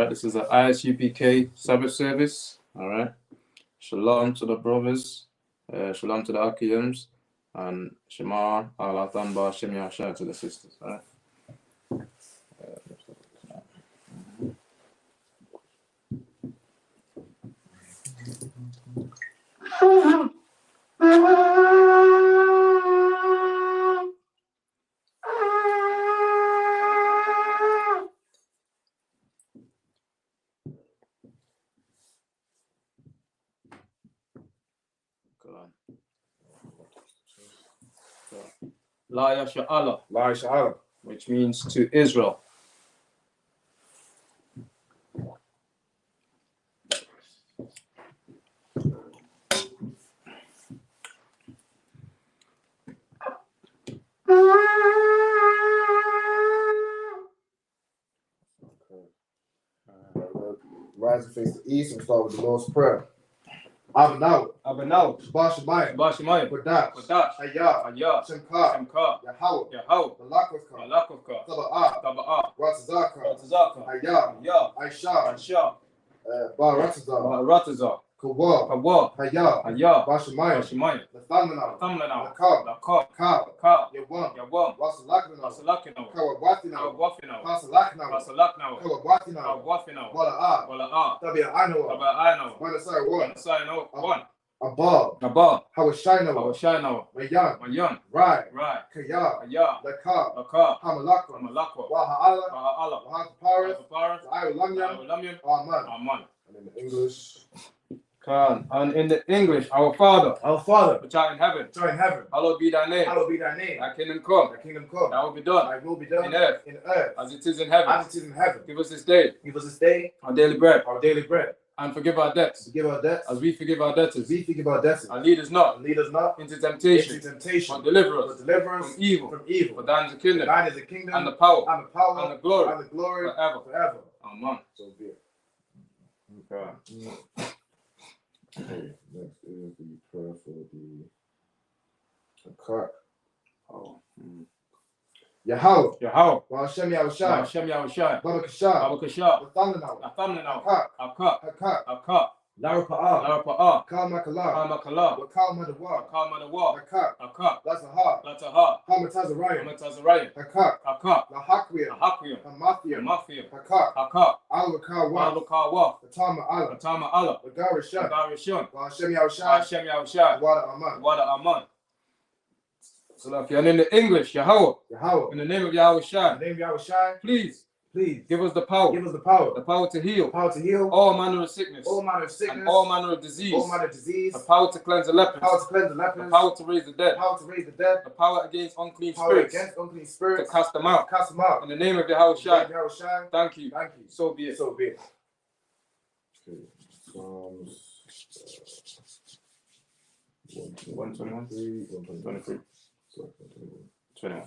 right, this is an ISUPK Sabbath service. All right, shalom to the brothers, shalom to the Akiyams, and Shema Alatan Ba Shem Yahshua to the sisters. All right. La Yasha Allah, La Yasha Allah, which means to Israel. Rise and face the east and start with the Lord's Prayer. Abanaw, Shabbat Shemayim, Kodash, Hayah, Shemka, Yahweh, Malakovka, Taba'ah, Ratazaka, Hayah, Aisha, Baratazah, Kawah, Hayah, Bashemayim, Nathamlanah, Lakab, Yawam, Wasalakina, Kawabwathina, Pasalakna, Kawabwathina, Wala'ah, Tabi'anawa, Manasai, Abba, Hawashino, Mayan, Rai, Kaya, Lakab, Hamalakwa, Waha'ala, Waha'paras, Iolamyam, Aman. And in English, and in the English, our Father, which art in heaven, hallowed be thy name. Thy kingdom come. Thy will be done. In earth, as it is in heaven. Give us this day our daily bread. And forgive our debts. As we forgive our debtors. And lead us not into temptation. But deliver us from evil. For thine is the kingdom. And the power. And the glory. Forever. Amen. So be it. Okay. Next is the prayer for the cut. Yahweh, Hashem Yahushai, Babakashah, Nathamlanah, Hakat, Larapa'ah, Kalmakala, Wakal Madawah, Latahar, Hamatazariah, Hakat, Lahakwiyah, Hamathiyah, Hakat, Al-Wakawah, Atama Allah, Lagarishon, Hashem Yahushai, Wada Aman. So and in the English, Yahweh, in the name of Yahushua, please give us the power, the power to heal, all manner of sickness, and all manner of disease, the power to cleanse the lepers, the power to raise the dead, the power against unclean spirits, to cast them out. In the name of Yahushua, thank you. So be it. Okay. Psalms 123. 21.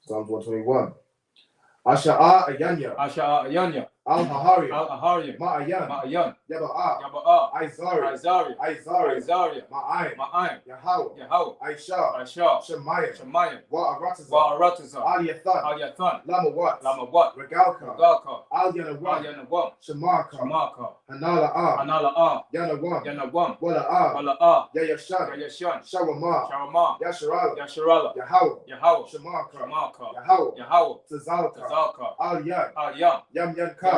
Psalms 121. Asha'a Ayanya. Al-Hahariya. Ma'ayan. Yaba'a. Aizariya. Ma'ayin. Yahweh. Aisha. Shemayim. Wa'aratazah. Al-Yathan. Lamawat. Regalka. Al-Yanawam. Shemarka. Hanala'ah. Yanawam. Wala'ah. Yayashan. Shawama. Yasharala. Yahweh. Shemarka. Yahweh. Tazalka. Al-Yan. Yamyanka.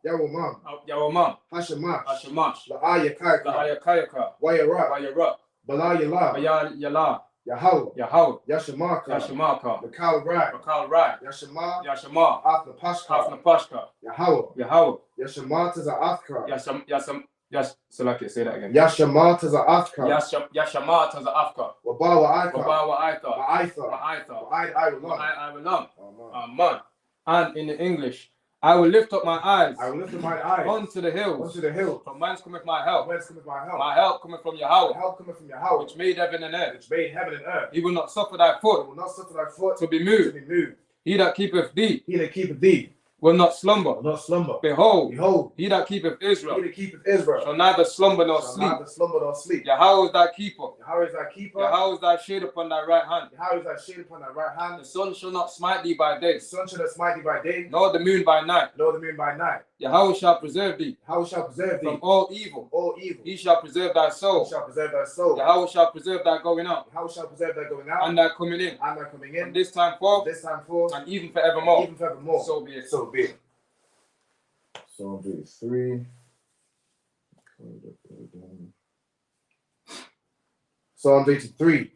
Yawamam. Hashamash. La'ayakayaka. Wayarat. Balayala. Yahweh. Yashamaka. Lakal Rai. Yashama. Afnapashka. Yahweh. Yashama Taza'afka. Salaki, say that again. Yashama Taza'afka. Yashama Taza'afka. Wabawa Aitha. Amen. And in the English, I will lift up my eyes unto the hills. From whence cometh my help? My help cometh from Yahweh. Which made heaven and earth. He will not suffer thy foot to be moved. He that keepeth thee will not slumber. Will not slumber. Behold, Behold, he that keepeth Israel he that keepeth Israel shall neither slumber nor shall sleep. neither slumber nor sleep. Yahweh is thy keeper. Yahweh is thy keeper. Yahweh is thy shade upon thy right hand. Yahweh is thy shade upon thy right hand. The sun shall not smite thee by day, The sun shall not smite thee by day, nor the moon by night. nor the moon by night. Yahweh shall preserve thee Yahweh shall preserve thee from all evil. all evil. He shall preserve thy He soul. shall preserve thy soul. Yahweh shall preserve thy going out Yahweh shall preserve thy going out and thy coming in and thy coming in from this time forth this time forth and even forevermore. even forevermore. So be it. So be it. Psalm 83. Psalm 83.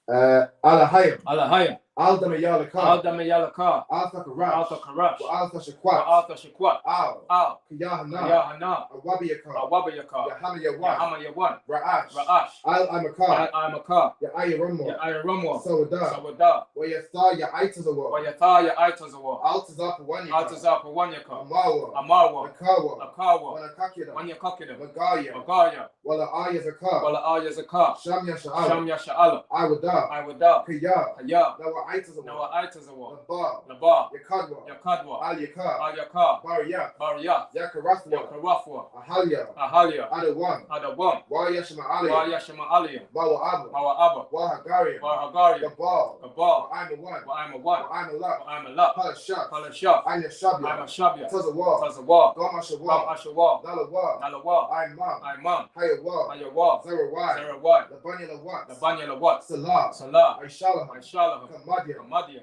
Alahayim. Alahayim. Aldama Yalaka. Aldama Yalaka. Alta Karash. Alta Karash. Alta Shakwat. Alta Shakwat. Al. Kiyahana. Yahana. Awabiyaka. Awabayaka. Yahama Yawan. Yahama Yawan. Ra'ash. Ra'ash. Al Amakar. Al-Amakar. Ya'aya Ramwa. Ramwa. Sawada. Sawada. Wayatha Ya'aitazawa. Wayatha Ya'aitazawa. Altazapa Wanyaka. Altazapa Wanyaka. Amawa. Amawa. Akawa. Akawa. Wanakakida. Wanyakakida. Magaya. Magaya. Wala Ayazaka. Wala Ayazaka. Shamya Sha'ala. Shamya Sha'ala. Iwada. Iwada. Kaya. Kaya. Nawa Aitazawa. Nawa Aitazawa. Laba. Laba. Yakadwa. Yakadwa. Al Yaka. Al Yaka. Bariyat. Bariyat. Yakarafwa. Yakarafwa. Ahalia. Ahalia. Adawan. Adawan. Wayashma Alia. Wayashma Alia. Mawa Abba. Mawa Abba. Wahagaria. Wahagaria. Gabal. Gabal. I'm a one. I'm a one. I'm a lot. I'm a lot. Palashak. Palashak. I'm a Shabia. I'm a Shabia. Tazawa. Tazawa. Gamashawa. Ashawa. Nalawa. Nalawa. I'm Mam. I'm Mam. Hayawa. Ayawa. Zarawai. Sarawai. Labanya Lawat. Labanya Lawat. Salah. Salah. Aishalah. Aishalah. Kamadia. Kamadia.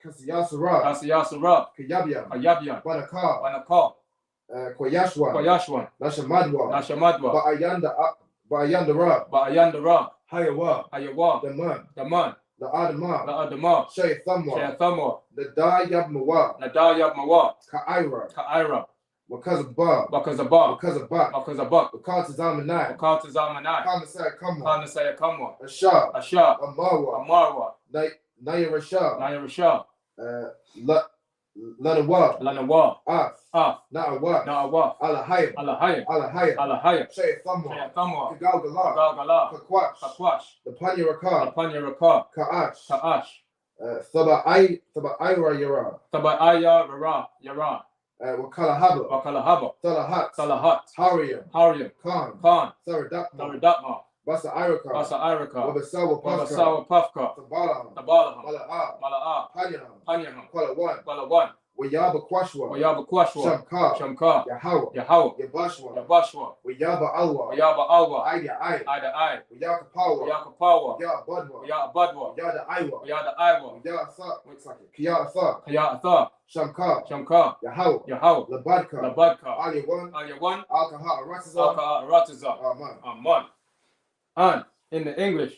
Kasiyasara. Kasiyasara. Kayabia. Ayabia. Banaka. Banaka. Koyashwa. Koyashwan. Nashamadwa. Nashamadwa. Ba'ayandara. Ba'ayandara. Hayawa. Ayawa. Daman. Daman. The Adama. The Adama. Shayathamwa. Shayathamwa. The Dayabmawa. Nadayab Mawa. Ka'ira. Ka'ira. Wakazabah. Bakazabah. Wakazabah. Bakazabah. Wakatazamanai. Bakatazamanai. Kanasai Kamwa. Kanasaya Kamwa. Ashah. Ashah. Amarwa. Amarwa. Nayarashah. Nayarashah. Lanawa. Lanawa. Af. Na'awa. Na'awa. Alahayim. Alahayim. Alahayim. Alahayim. Shayathamwa. Shayathamwa. Kagalgala. Galgala. Kakwash. Kakwash. The Panyarakah. Apanyaraka. Ka'ash. Ka'ash. Thaba'ira Yara. Taba'aya Yara. Yara. Wakalahaba. Wakalahaba. Salahat. Salahat. Hariyam. Haryam. Khan. Khan. Saradakma. Taradakma. Basa Iraka. Basa Iraka. Wabasawa Pafka. Wabasawa Pafka. Tabalaham. Tabalaham. Mala'a. Mala'a. Panyaham. Panyaham. Kwalawan. Balawan. Wayaba Kwashwa. Wayaba Kwashwa. Shamka. Shamka. Yahawa. Yahawa. Yabashwa. Yabashwa. Wayaba Alwa. Wayaba Alwa. Aida Ai. Ida I. Wayaka Power. Wayaka Pawa. Ya Budwa. Wayada Badwa. Yada Iwa. Wayada Iwa. Ya Atha. Kiya Atha. Kaya Atha. Shamka. Shamka. Yahawa. Yahawa. Labadka. Labadka. Aliyawan. Aliyawan. Alkaha. Ratiza. Alka Ratiza. Aman. Aman. And in the English,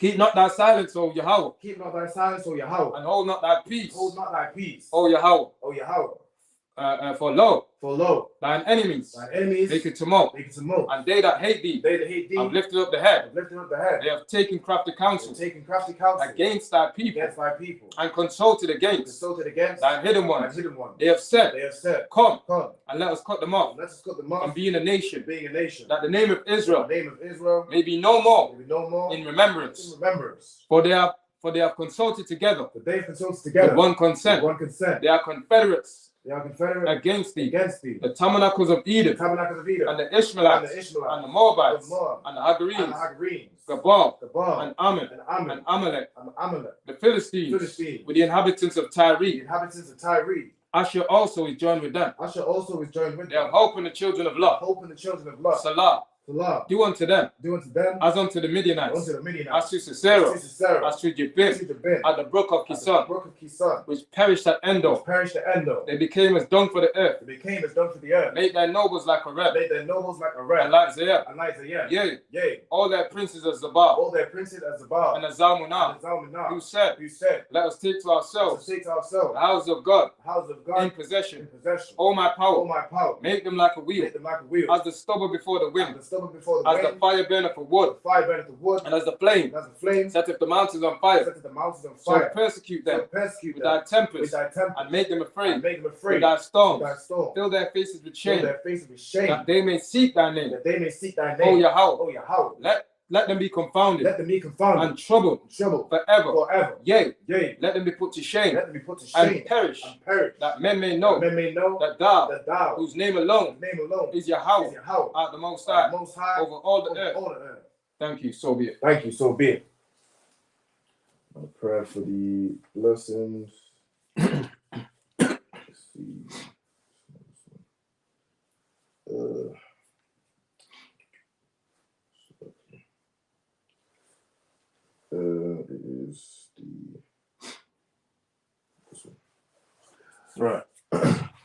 keep not thy silence, O Yahweh. Keep not thy silence, O Yahweh. And hold not thy peace. Hold not thy peace. O Yahweh. O Yahweh. For lo, thine enemies make it tumult. And they that hate thee, have lifted up the head. They have taken crafty counsel against thy people, and consulted against thy hidden ones. They have said, Come, and let us cut them off, and being a nation, that the name of Israel may be no more in remembrance. For they have consulted together with one consent. They are confederates against thee. The tabernacles of Eden, and the Ishmaelites, and the Moabites, and the Hagarenes, Gabal, and Ammon, and Amalek, the Philistines, with the inhabitants of Tyre. Asher also is joined with them. They have hope in the children of Lot. Salah. Do unto them as unto the Midianites, as to Sisera, as to Jabin, at the brook of Kison, which perished at Endor. They became as dung for the earth. Made their nobles like a red, and like Zayah. Yea, all their princes as Zabal, and as Zalmunah, who said, Let us take to ourselves the house of God in possession. O my power, make them like a wheel, as the stubble before the wind. As the fire burneth for wood, and as the flame setteth the mountains on fire, so persecute them with thy tempest, and make them afraid with thy storms. Fill their faces with shame, that they may seek thy name. O Yahweh, let them be confounded. Let them be confounded. And troubled. Forever. Forever. Yea. Yea. Let them be put to shame. Let them be put to shame. And perish. And perish. That men may know. That thou. Whose name alone. Is Yahweh. Art the Most High. Over all the earth. Thank you. So be it. Thank you. So be it. A prayer for the blessings. Let's see. It is the right.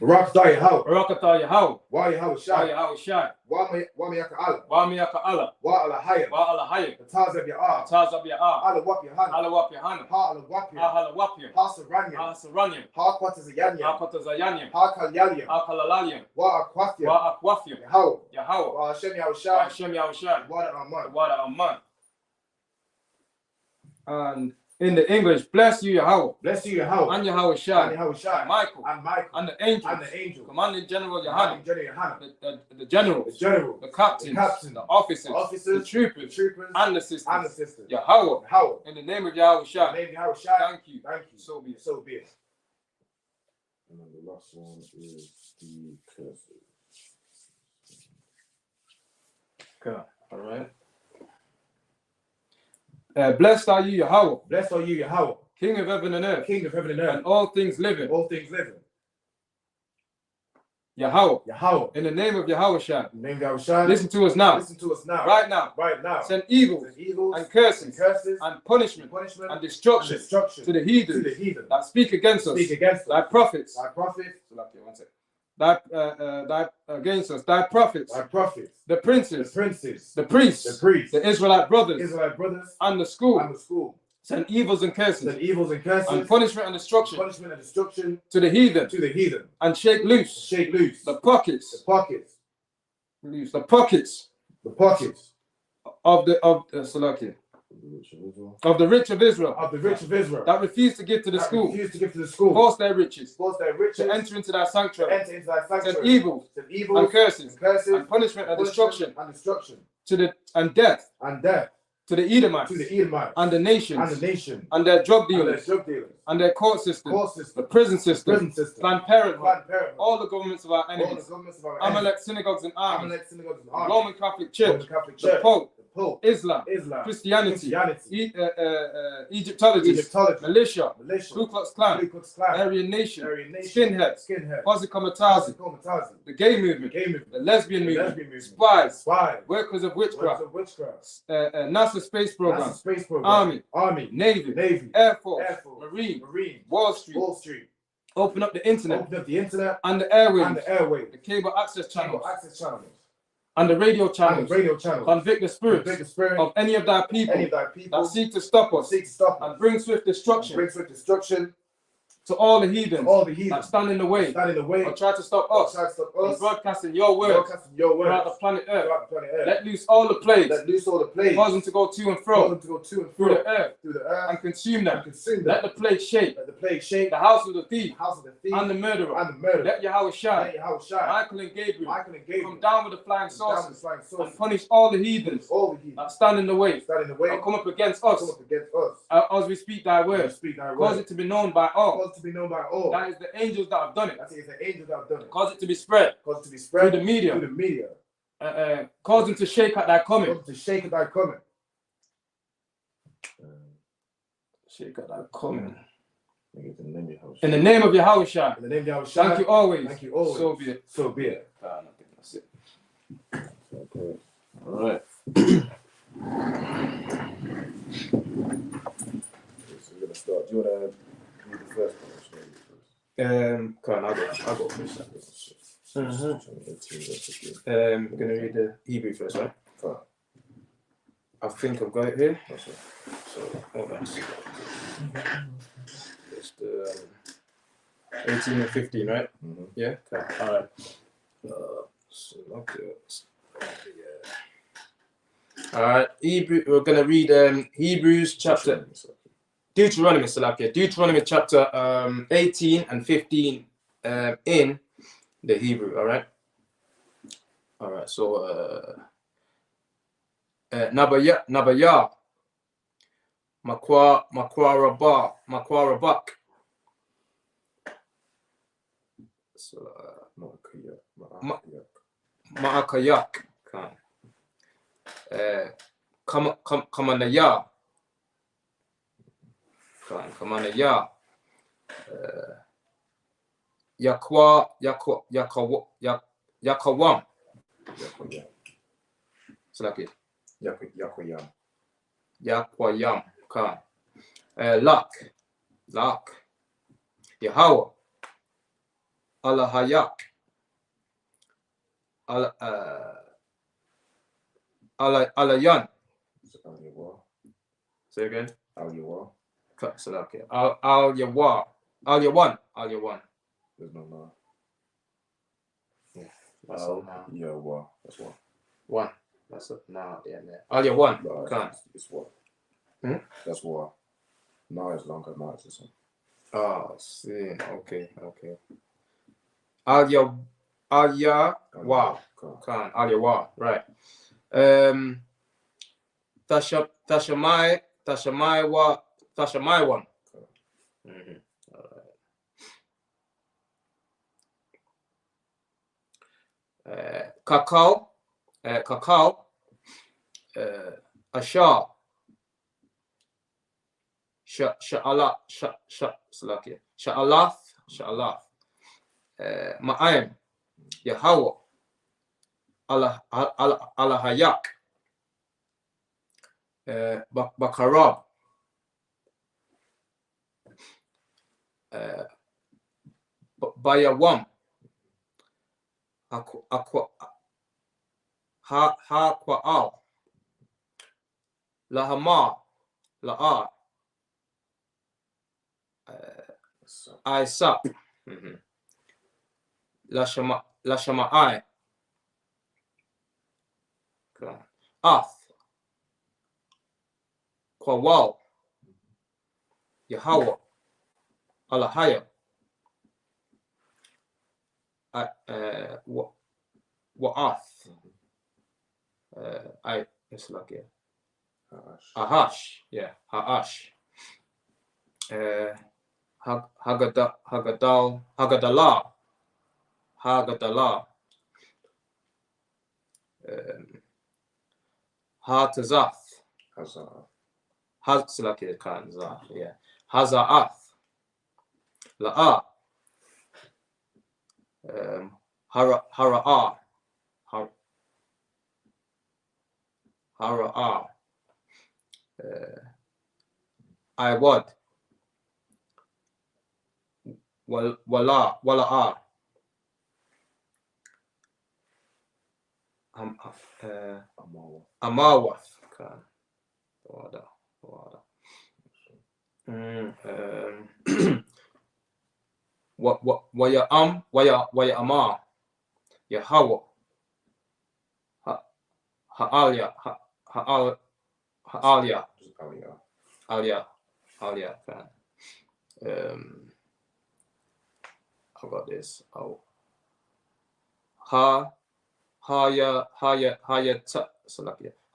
Barakatah Yahweh. Barakatah Yahweh. Wa Yahweh Shai. Yahweh Shai. Wa Miyaka Allah. Wa Miyaka Allah. Wa Alahaya. Wa Alahaya. The Taz of Ya'ah. Taz of Ya'ah. Allah Wap Yahana. Allah Wap Yahana. Ha Allah Wap Yah. Ha Allah Wap Yah. Ha Saranya. Ha Saranya. Ha Kwatazayanya. Ha Kwatazayanya. Ha Kalyaliam. Ha Kalalalya. Wa Akwafia. Wa Akwafia. Yahweh. Yahweh. Wa Hashem Yahweh Shai. Wa Hashem Yahweh Shai. Wa Aman. Wa Aman. And in the English, bless you, Yahweh. Bless you, Yahweh. And Yahweh Shai. And Yahweh Shai. Michael. And Michael. And the angels. And the angel. Commanding General Yahana. The generals. The general. The captains. The officers. The troopers. And the sisters. Yahweh. In the name of Yahweh Shai. In the name of Yahweh Shai. Thank you. Thank you. So be it. So be it. And then the last one is the curses. Okay. All right. Blessed are you, Yahweh. Blessed are you, Yahweh. King of heaven and earth. King of heaven and earth. And all things living. All things living. Yahweh. Yahweh. In the name of Yahweh Shai. In the name of Yahweh Shai. Listen to us now. Listen to us now. Right now. Right now. Send evils and curses and punishment and destruction to the heathen that speak against us. Thy prophets. Thy against us, thy prophets, the princes, the priests, the Israelite brothers, and the school. Send evils and curses, and punishment and destruction, to the heathen, and shake loose, the pockets, of the rich of Israel, that refuse to give to the school, force their riches, to enter into thy sanctuary, send evils and curses and punishment and destruction to the and death to the Edomites and the nations and their drug dealers and their court systems, the prison system, Planned Parenthood, all the governments of our enemies, Amalek synagogues and armies, Roman Catholic Church, the Pope, Islam, Christianity, Egyptology, militia, Ku Klux Klan, Aryan Nation, skinheads, Posse Comitazi, the gay movement, the lesbian movement, spies, workers of witchcraft, NASA space program, Army, Navy, Air Force, Marine, Wall Street. Open up the internet and the airwaves, the cable access channels, and the radio channels, convict the spirits of any of thy people that seek to stop us and bring swift destruction to all the heathens that stand in the way or try to stop us from broadcasting your words throughout the planet Earth. Let loose all the plagues, cause them to go to and fro through the earth and consume them. Let the plague shake the house of the thief and the murderer. Let Yahweh Shai, Michael and Gabriel come down with the flying saucers and punish all the heathens that stand in the way and come up against us as we speak thy word. Cause it to be known by all. That is the angels that have done it. Cause it to be spread through the media. Cause them to shake at thy coming. Shake at thy coming. In the name of Yahweh Shai. Thank you always. So be it. I think that's it. Okay. All right. So we're gonna start. Do you wanna read the first one? Come on, I'll go first. We're gonna read the Hebrew first, right? I think I've got it here. So hold on. It's the 18 and 15, right? Yeah. Okay. All right. All right. Hebrew. We're gonna read Hebrews chapter. Deuteronomy chapter 18 and 15 in the Hebrew. All right. So Nabaya. Makwarabak. Maakayak. Kamanaya. Kamanaya. Yakawam. Selaki. Yakwayam. Kan. Lak. Yahweh. Alahayak. Alayan. Say again. Selaki. Al-Yawa. Al-Yawan. There's no no. Yeah. That's one. One. That's it. Now, yeah. Al-Yawan. Kan. It's what? Hmm? That's what. No, it's longer. No, it's this one. Oh, see. Okay. Al-Yawa. Kan. Al-Yawa. Right. Tashamai one. Mm-hmm. All right. Kakao. Ashar. Sha'alath. Ma'ayim. Yahweh. Alahayak. Bakarab. Bayawam. Ha'kwa'al. Lahama. La'ar. Isap. Lashama'ai. Ath. Kwawal. Yahweh. Alahaya. Wa'ath. It's like Ahash. Yeah. Ha'ash. Hagadalah. Hatazath. Yeah. Haza'ath. La'ah. Hara'ah. Hara'ah. Iwad. Wala'ah. Amawath. Wada. Waya Amar. Yahweh. Ha'alia. I got this. Oh.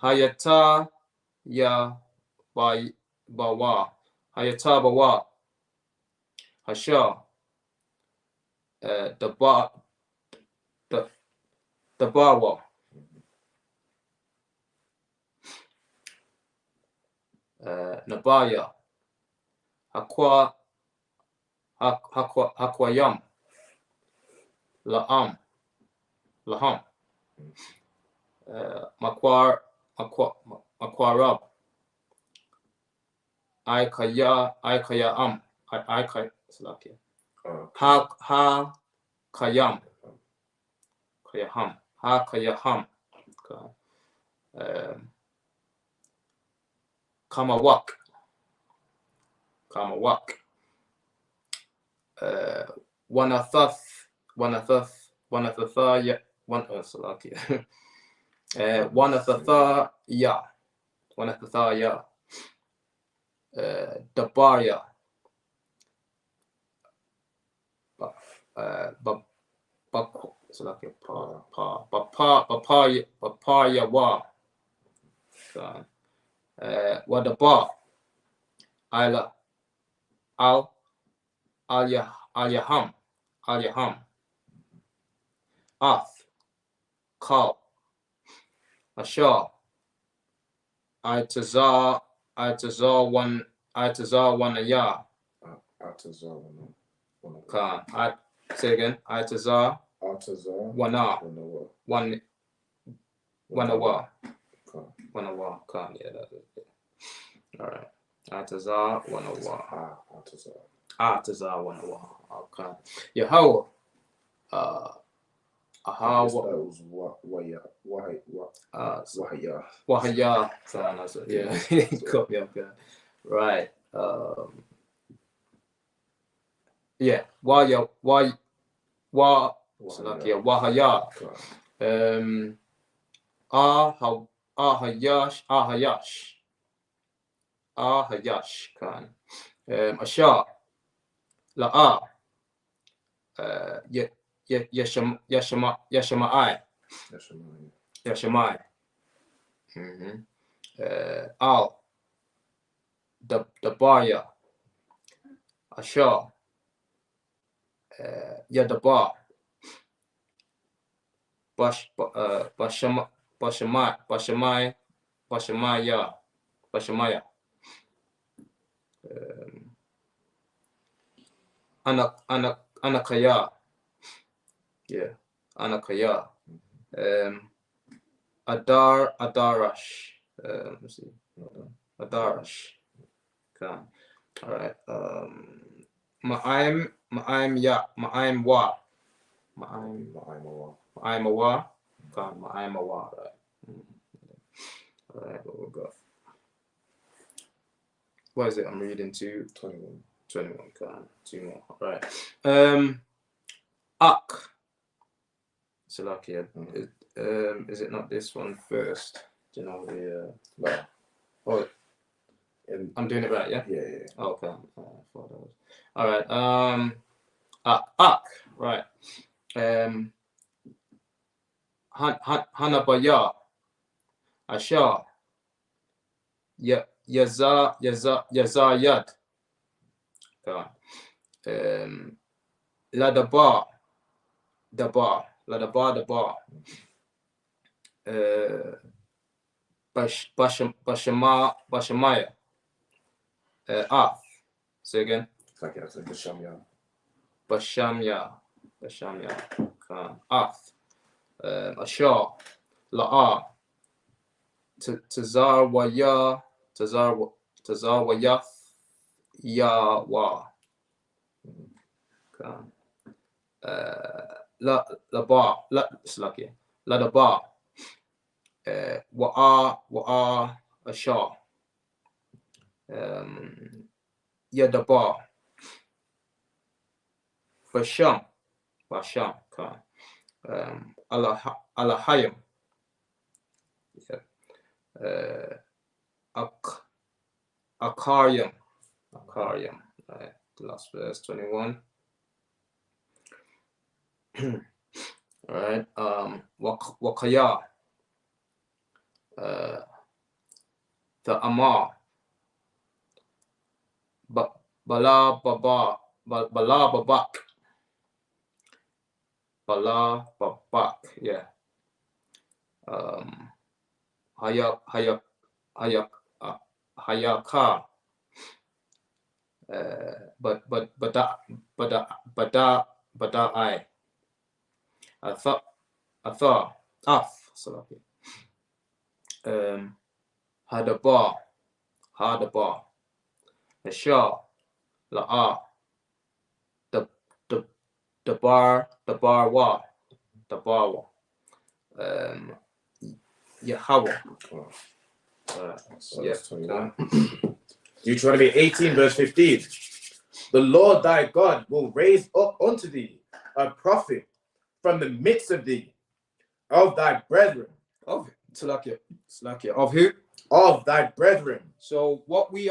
Hayata ya bawa. Hayata bawa. Hasha. The bawa. Nabaya. Hakwayam. Laham. Makwarab. Ikayam. Salakia. Kayam. Kayaham. Kamawak. Wanathath. Salakia. Wanathathaya. Dabaya. Papaya wa. Wadaba. Al Yaham. Ath. Kal. Ashar. Itazar one ayah. Khan. Say again. Itazar wana one awa. Khan. Yeah, that's it. All right. Itazar one awa. Itazar one awa. Okay. Yahweh. Wahaya. Yeah. Got me up there. Right. Yeah. Wahaya. Ahayash. Khan. Ashar. La'a. Yashamai. Al. Dabaya. Ashar. Yadaba. Bashamaya. Anakaya. Yeah. Anakaya. Adarash. Let's see. Adarash. Okay. All right. Ma'aim wa. Ma'aim wa. Okay. Ma'aim wa. Right. All right. What we got? What is it? I'm reading to 21. Okay. 2 more. All right. Ak. So like, yeah. Is it not this one first? Do you know the no. Oh, I'm doing it right, yeah? Yeah. Oh, okay. All right. Ak, right. Hanabaya. Asha. Yazayad. Okay. Ladaba. Dabar. Bashamaya. Ath. Say again. Bashamya. Ath. Ashar. La'a. Tazar Waya. Yawa. Ladaba. Wa'a Ashar. Yadaba. Basham. Alahayim. Akaryam. Right. The last verse, 21. All right. Wakaya. The Amar. Bala Babak. Yeah. Hayaka. Badai. Af. Hadaba. Ashar. La'a. Dabarwa. Yahweh. Yeah. Deuteronomy 18, verse 15. The Lord thy God will raise up unto thee a prophet from the midst of thee, of thy brethren. Of who? Of thy brethren. So what we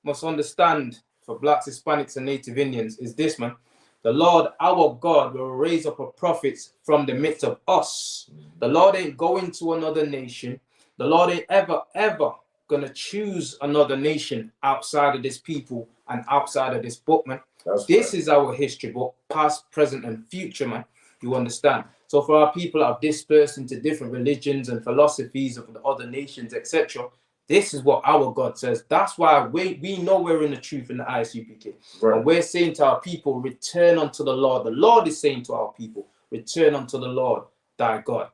must understand for blacks, Hispanics, and Native Indians is this, man. The Lord, our God, will raise up a prophet from the midst of us. The Lord ain't going to another nation. The Lord ain't ever gonna choose another nation outside of this people and outside of this book, man. This is our history book, past, present, and future, man. You understand? So for our people that are dispersed into different religions and philosophies of the other nations, etc., this is what our God says. That's why we know we're in the truth in the ISUPK. Right. And we're saying to our people, return unto the Lord. The Lord is saying to our people, return unto the Lord, thy God.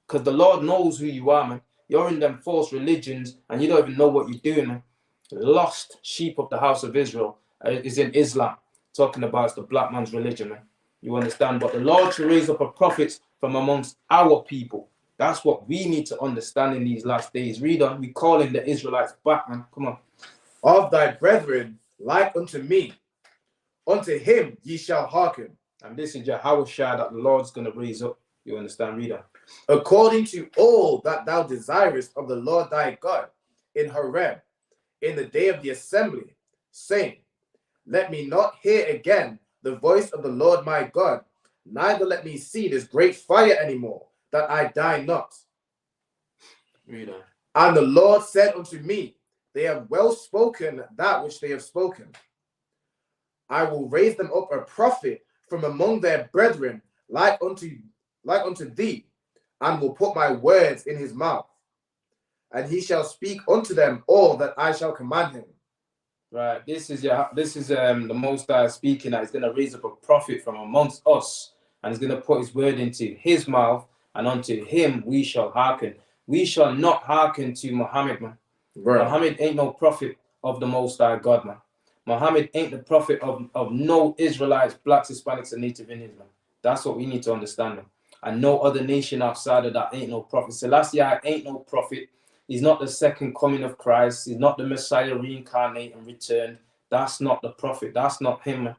Because the Lord knows who you are, man. You're in them false religions and you don't even know what you're doing, man. Lost sheep of the house of Israel is in Islam. Talking about it's the black man's religion, man. You understand? But the Lord shall raise up a prophet from amongst our people. That's what we need to understand in these last days. Read on. We calling the Israelites back, man. Come on. Of thy brethren, like unto me, unto him ye shall hearken. And this is Yahushua that the Lord's going to raise up. You understand? Read on. According to all that thou desirest of the Lord thy God in Horeb, in the day of the assembly, saying, let me not hear again the voice of the Lord my God, neither let me see this great fire anymore, that I die not. Read on. And the Lord said unto me, they have well spoken that which they have spoken. I will raise them up a prophet from among their brethren, like unto thee, and will put my words in his mouth. And he shall speak unto them all that I shall command him. Right. This is the Most High speaking that he's going to raise up a prophet from amongst us, and he's going to put his word into his mouth, and unto him we shall hearken. We shall not hearken to Muhammad, man. Right. Muhammad ain't no prophet of the Most High God, man. Muhammad ain't the prophet of no Israelites, blacks, Hispanics, and Native Indians, man. That's what we need to understand, man. And no other nation outside of that ain't no prophet. Selassie ain't no prophet. He's not the second coming of Christ. He's not the Messiah reincarnate and returned. That's not the prophet. That's not him, man.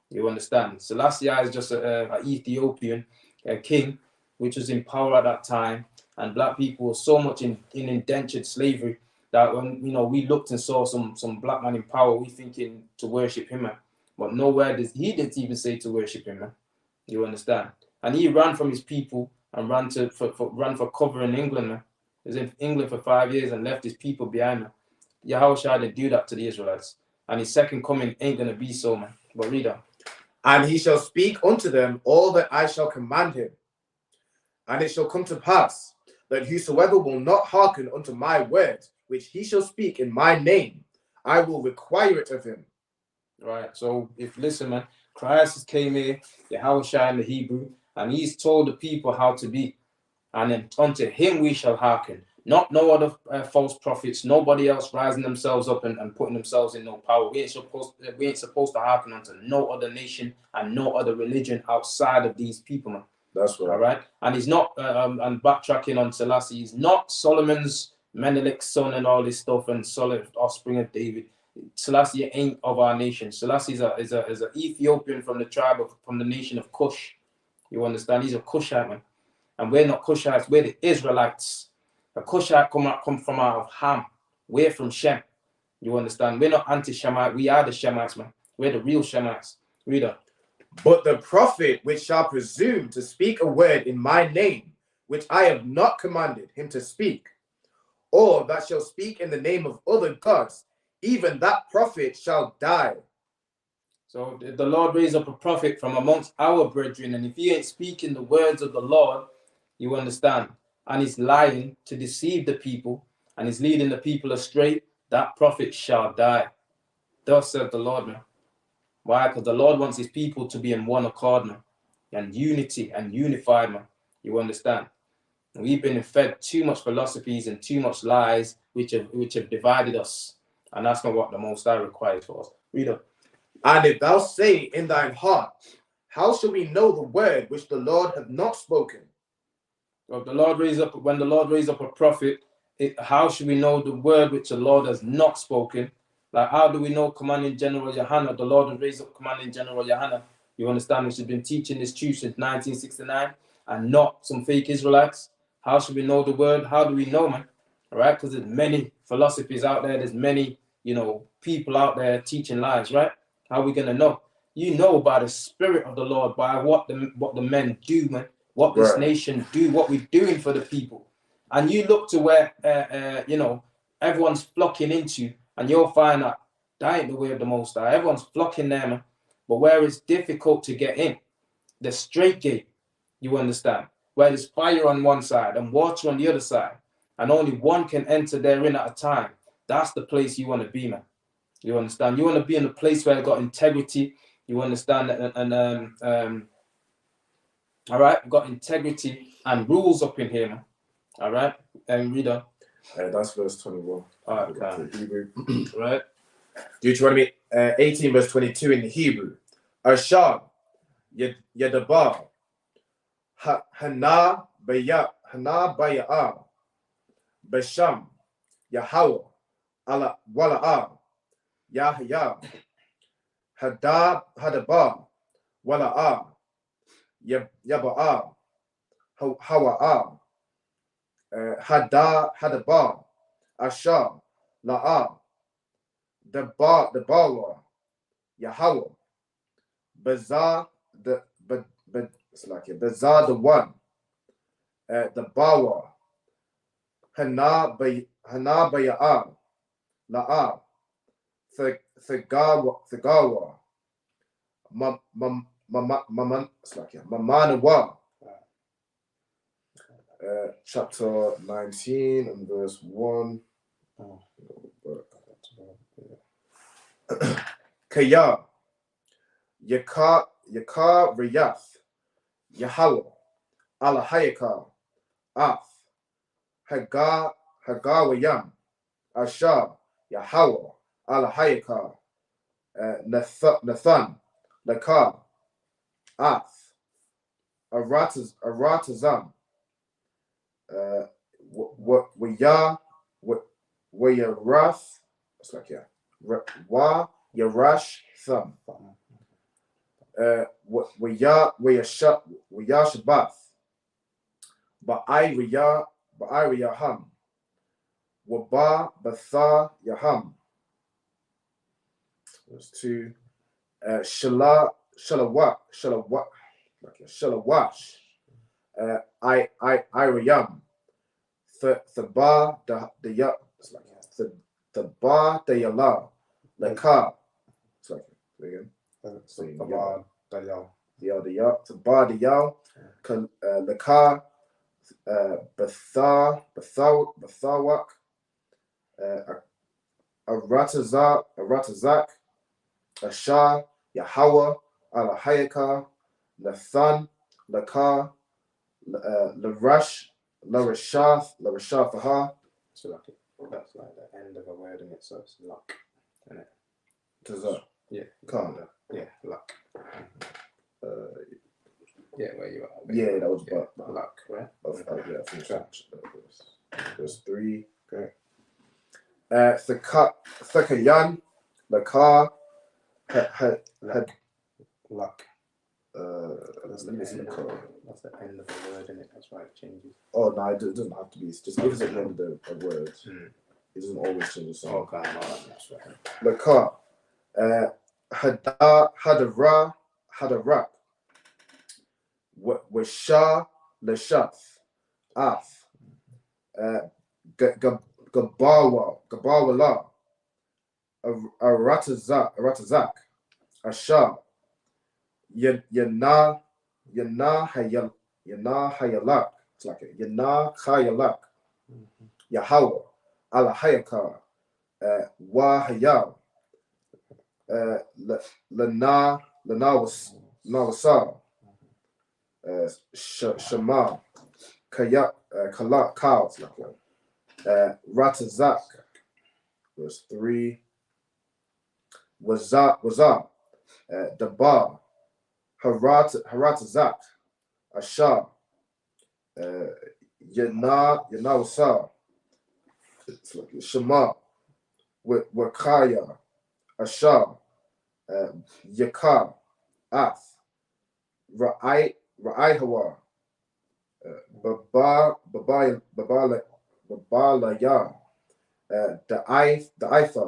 You understand? Selassie is just an Ethiopian king, which was in power at that time. And black people were so much in indentured slavery that when we looked and saw some black man in power, we thinking to worship him, man. But nowhere he didn't even say to worship him, man. You understand? And he ran from his people and ran for cover in England, man. He was in England for 5 years and left his people behind him. Yahushua didn't do that to the Israelites. And his second coming ain't going to be so, man. But read on. And he shall speak unto them all that I shall command him. And it shall come to pass that whosoever will not hearken unto my words, which he shall speak in my name, I will require it of him. Right. So listen, man, Christ came here, Yahushua in the Hebrew, and he's told the people how to be. And then unto him we shall hearken. Not no other false prophets, nobody else rising themselves up and putting themselves in no power. We ain't supposed to hearken unto no other nation and no other religion outside of these people, man. That's right. All right. And he's not, and backtracking on Selassie, he's not Solomon's Menelik's son and all this stuff and solid offspring of David. Selassie ain't of our nation. Selassie is a Ethiopian from the nation of Cush. You understand? He's a Cushite, man. And we're not Cushites, we're the Israelites. A Cushite come from out of Ham. We're from Shem. You understand? We're not anti-Shemite, we are the Shemites, man. We're the real Shemites. Read on. But the prophet which shall presume to speak a word in my name, which I have not commanded him to speak, or that shall speak in the name of other gods, even that prophet shall die. So the Lord raised up a prophet from amongst our brethren, and if he ain't speaking the words of the Lord, you understand, and he's lying to deceive the people, and he's leading the people astray, that prophet shall die. Thus said the Lord, man. Why? Because the Lord wants his people to be in one accord, man, and unity and unified, man. You understand? And we've been fed too much philosophies and too much lies, which have divided us, and that's not what the Most High requires for us. Read on. And if thou say in thine heart, how shall we know the word which the Lord hath not spoken? Well, when the Lord raised up a prophet, how should we know the word which the Lord has not spoken? Like, how do we know Commanding General Yohana? The Lord has raised up Commanding General Yohana. You understand? He's been teaching this truth since 1969, and not some fake Israelites. How should we know the word? How do we know, man? All right, because there's many philosophies out there. There's many, people out there teaching lies, right? How are we gonna know? You know by the Spirit of the Lord, by what the men do, man. What this nation do, what we're doing for the people. And you look to where, you know, everyone's flocking into, and you'll find that ain't the way of the Most High. Everyone's flocking there, man. But where it's difficult to get in, the straight gate, you understand, where there's fire on one side and water on the other side, and only one can enter therein at a time, that's the place you want to be, man. You understand? You want to be in a place where it's got integrity, you understand, and all right, got integrity and rules up in here, man. All right, and read on. That's verse 21. All right, Hebrew. Right. Deuteronomy 18, verse 22 in the Hebrew. Ashab, Yadabar, Hana Baya'ah, Basham, Yahweh, Allah Wala'ah, Yahya, Hadabar, Wala'ah, Yaba'ah, Hawa'ah, Hadabar, Ashar, La'ah, Dabawa, Yahweh, Bazar, Bazar the one, the Bawa, Hana Baya'ah, La'ah, Thagawa, Mamanawa. Chapter 19 and verse 1. Kaya, Yakar Riyath, Yahweh, Alahayaka, Af, Hagawayam, Ashar, Yahweh, Alahayaka, Nathan, Lakar, Af, Aratazam, Wayarath, it's like, yeah, Wa Yarash Thumb, Wayashabath, Ba'ai Yaham, Waba Batha Yaham. There's 2. Shalawash, Irayam, Thaba the Yala, Laka. It's like, again. Thaba the Yal, Laka, Bathawak, Aratazak, Ashar, Yahweh, Alahayaka, Nathan, Laka, Larashafaha. So that's like the end of a word in it, so it's luck, isn't it? Tazak. Yeah. Kinda. Yeah, luck. Yeah, where you are. Yeah, that was luck, right? Yeah, I think there's 3. Okay. Thakayan, Lakar, luck. That's the end of the word in it. That's why it changes. Oh no, it doesn't have to be. It's just if it's at the end of the word, it doesn't always change the song. Okay, that's right. Lakar, Hadarak, Washah, Lashath, Af, Gabawala, Aratazak, Ashar, Yana Hayalak. It's like it. Yana Hayalak, Yahweh, Alahayaka, Wahayal, Lana Nawasar, Shema, Kalak, Cows, Ratazak, verse 3, Wazar, Dabar, Haratazak, Ashar, Yanawasar, Shema, Wakaya, Ashar, Yakar, Ath, Ra'aihawa, Babalaya, Da'itha,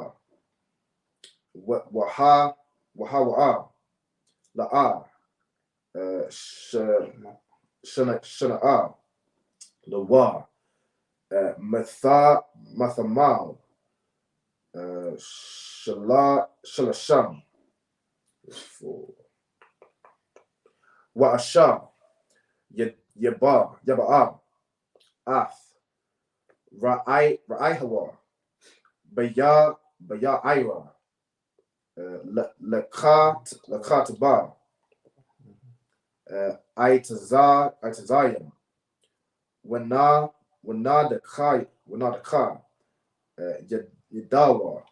Wahawa'a, La'a, Shana'a, Lawa, Mathamal, Shalasham, Wa'ashah, Yaba'ah, Ath, Ra'aihawa, Baya Lakatba, Aitazayam, Wana the Ka, Yadawa,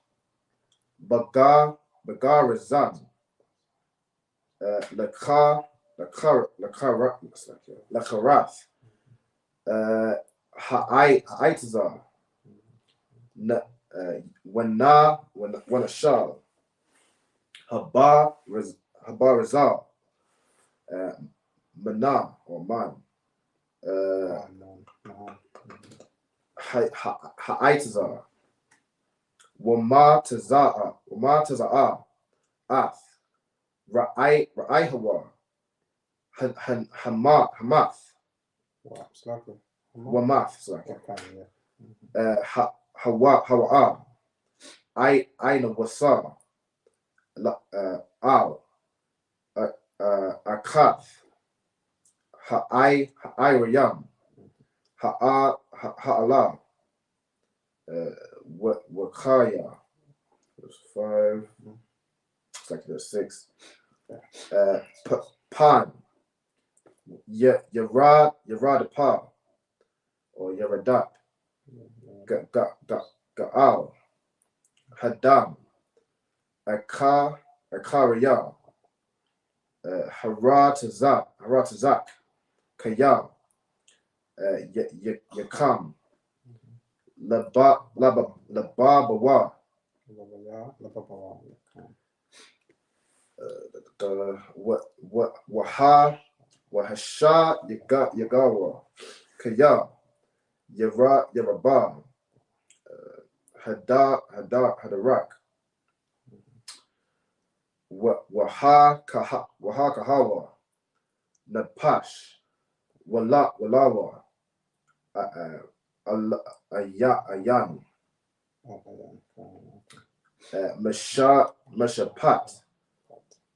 Bagarazan, Lakarath, Ha'aitazar, Wanashal, Habarazal, Mana or Man, Ha'aitazar, Wama Taza'a, Ath, Ra'aihawa, Hamath, Wamath, Hawa'a, Aina Wasa, Al, Akath, Ha'irayam, Ha'ala, Wakaya, there's 5, it's like there's 6, Pan, Yaradapa, or Yaradat, Ga'al, Hadam, Akariyah, Haratazak, Kayal, Yakam, Lababawa, Wahasha, Yagawa, Kayal, Yarabah, Hadarak, Wahakahawa, Napash, Walawa, Ayan, Mashapat,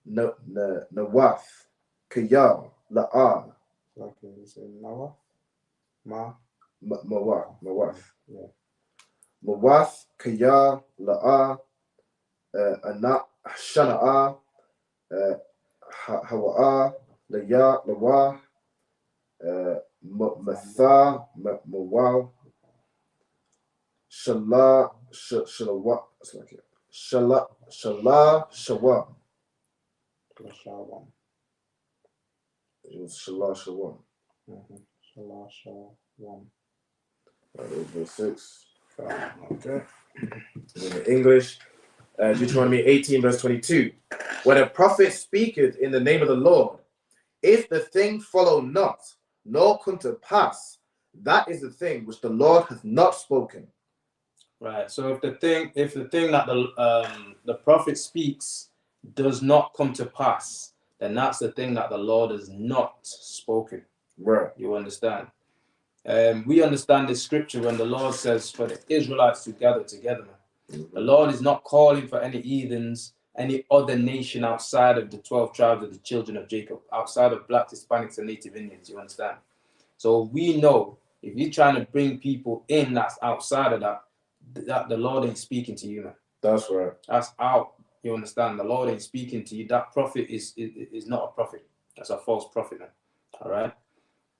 Nawath, Kayal, La'al, Mawath, Kayal, La'al, Shana'a, Hawa'a, Lawa, Matha, Mawal, Shala, Shalawa, Shala, Shawam. It was Shala, Shawam. Shala, Shawam. Verse 6. Okay. In English, Deuteronomy 18, verse 22. When a prophet speaketh in the name of the Lord, if the thing follow not, nor come to pass, that is the thing which the Lord hath not spoken. Right. So if the thing that the prophet speaks does not come to pass, then that's the thing that the Lord has not spoken. Right. You understand? We understand this scripture when the Lord says for the Israelites to gather together. The Lord is not calling for any heathens, any other nation outside of the 12 tribes of the children of Jacob, outside of Blacks, Hispanics, and Native Indians. You understand? So we know if you're trying to bring people in that's outside of that the Lord ain't speaking to you, man. That's right. That's out. You understand? The Lord ain't speaking to you. That prophet is not a prophet. That's a false prophet, man. All right?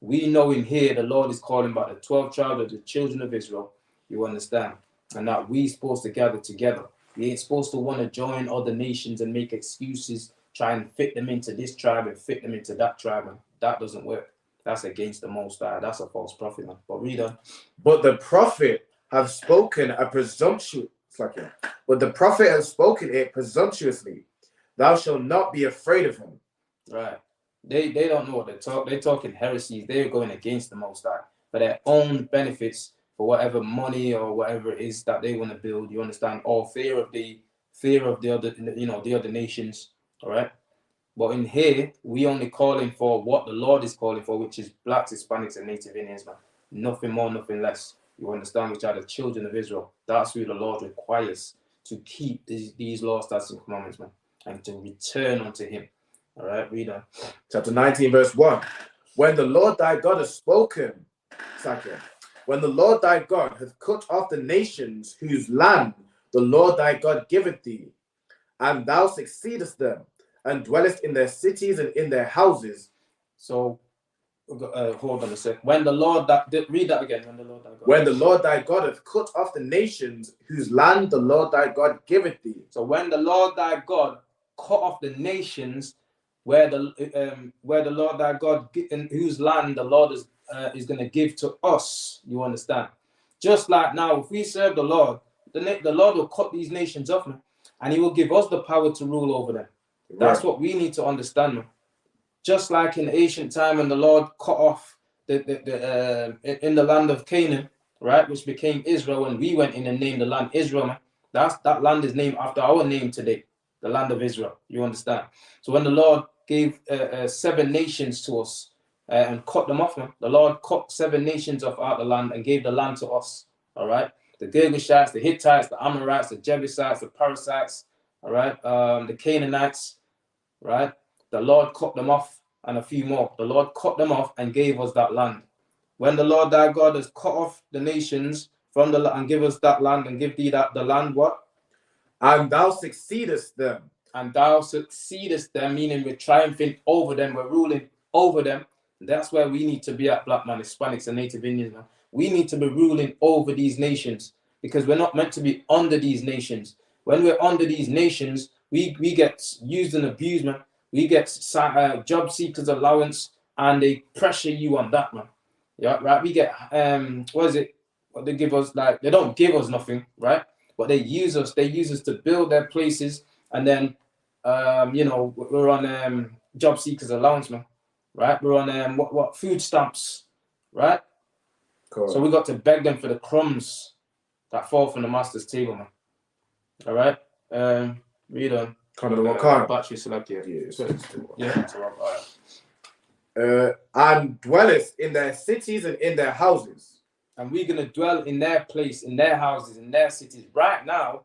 We know in here the Lord is calling about the 12 tribes of the children of Israel. You understand? And that we supposed to gather together. We ain't supposed to want to join other nations and make excuses, try and fit them into this tribe and fit them into that tribe. And that doesn't work. That's against the Most High. That's a false prophet, man. But read on. But the prophet have spoken it presumptuously. Thou shalt not be afraid of him. Right. They don't know what they talk. They're talking heresies. They're going against the Most High for their own benefits, for whatever money or whatever it is that they want to build. You understand? Or fear of the other, the other nations. All right. But in here, we only calling for what the Lord is calling for, which is Blacks, Hispanics, and Native Indians, man. Nothing more, nothing less. You understand? Which are the children of Israel. That's who the Lord requires to keep these laws, statutes, and commandments, man, and to return unto him. All right, read on. Chapter 19, verse 1. When the Lord thy God has spoken, when the Lord thy God hath cut off the nations whose land the Lord thy God giveth thee, and thou succeedest them, and dwellest in their cities and in their houses. So, hold on a sec. When the Lord read that again. When the Lord thy God hath cut off the nations whose land the Lord thy God giveth thee. So when the Lord thy God cut off the nations where the Lord thy God, in whose land the Lord is going to give to us, you understand? Just like now, if we serve the Lord, the Lord will cut these nations off, man, and he will give us the power to rule over them. Right. That's what we need to understand, man. Just like in ancient time when the Lord cut off in the land of Canaan, right, which became Israel, when we went in and named the land Israel, man. That land is named after our name today, the land of Israel. You understand? So when the Lord gave 7 nations to us and cut them off, man, the Lord cut 7 nations off out the land and gave the land to us. All right, the Girgashites, the Hittites, the Amorites, the Jebusites, the Perizzites, all right, the Canaanites, right. The Lord cut them off and a few more. The Lord cut them off and gave us that land. When the Lord thy God has cut off the nations from the land and give us that land and give thee the land, what? And thou succeedest them. And thou succeedest them, meaning we're triumphing over them, we're ruling over them. That's where we need to be at, black man, Hispanics and Native Indians, man. We need to be ruling over these nations because we're not meant to be under these nations. When we're under these nations, we get used and abused, man. We get job seekers allowance and they pressure you on that, man. Yeah, right. We get what they give us, like they don't give us nothing, right? But they use us. They use us to build their places, and then we're on job seekers allowance, man. Right? We're on what food stamps, right? Cool. So we got to beg them for the crumbs that fall from the master's table, man. All right. Read on. Kind of what kind? Battery select here. Yeah. And dwelleth in their cities and in their houses. And we're going to dwell in their place, in their houses, in their cities. Right now,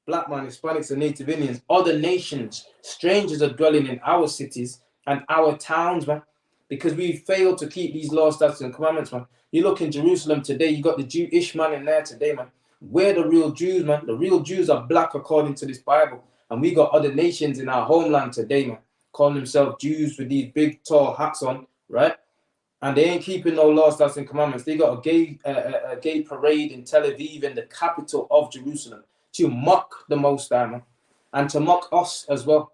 black man, Hispanics, and Native Indians, other nations, strangers are dwelling in our cities and our towns, man, because we failed to keep these laws, statutes, and commandments, man. You look in Jerusalem today, you got the Jewish man in there today, man. We're the real Jews, man. The real Jews are black according to this Bible. And we got other nations in our homeland today, man, calling themselves Jews with these big, tall hats on, right? And they ain't keeping no laws, statutes, and commandments. They got a gay parade in Tel Aviv, in the capital of Jerusalem, to mock the Most High, man, and to mock us as well.